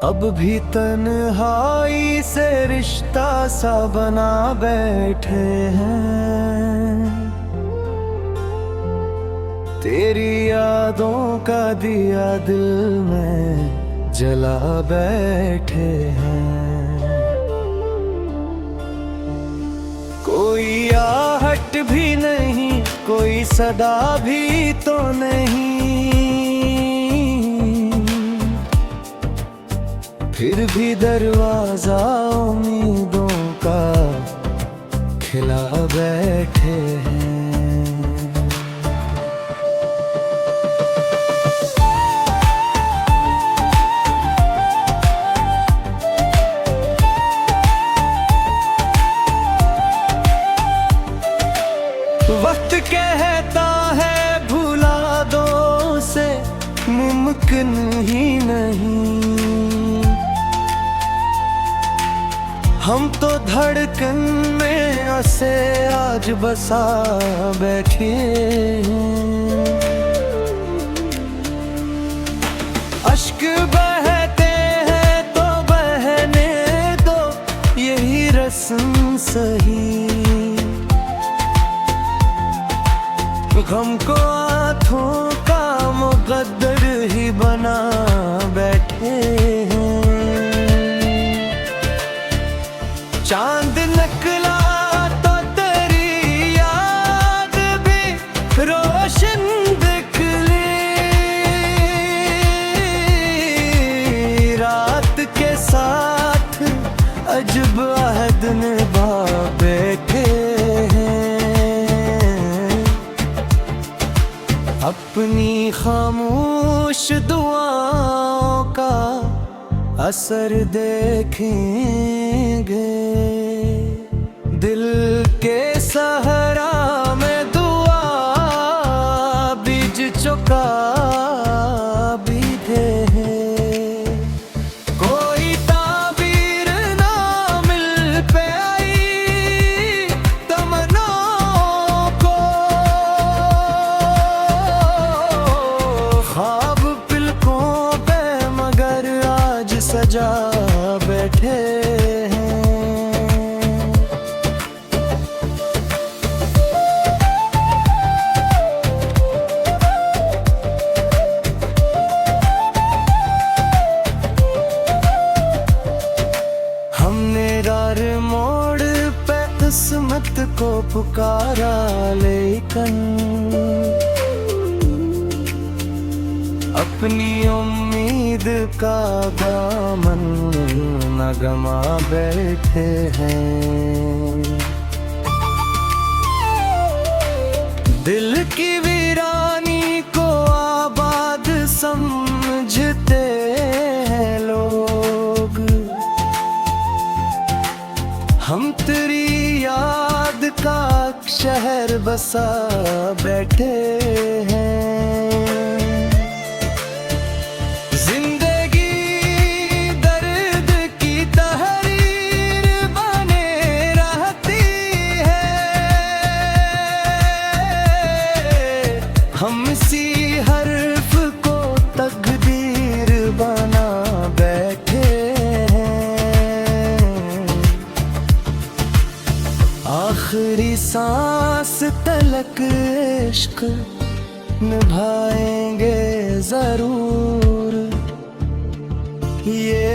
अब भी तन्हाई से रिश्ता सा बना बैठे हैं। तेरी यादों का दिया दिल में जला बैठे हैं। कोई आहट भी नहीं, कोई सदा भी तो नहीं, फिर भी दरवाजा उम्मीदों का खिला बैठे हैं। वक्त कहता है भुला दो से मुमकिन ही नहीं। हम तो धड़कन में उसे आज बसा बैठे हैं। अश्क बहते हैं तो बहने दो, यही रस्म सही। गम को आँखों का मुकद्दर ही बना बैठे हैं। चांद निकला तो तेरी याद भी रोशन दिखली। रात के साथ अजब अहद निभा बैठे हैं। अपनी खामोश दुआओं का असर देखेंगे। दिल के सहरा में दुआ बीज चुका बीते हैं। कोई ताबीर ना मिल पे आई तमन्नाओं को। ख्वाब पलकों पे मगर आज सजा बैठे हैं। हमने रार मोड़ पे किस्मत को पुकारा, लेकिन अपनी उम्मीद का दामन न गमा बैठे हैं। दिल की वीरानी को आबाद समझते हैं लोग। हम तेरी याद का शहर बसा बैठे हैं। हम इसी हर्फ को तकदीर बना बैठे हैं। आखिरी सांस तलक इश्क निभाएंगे जरूर। ये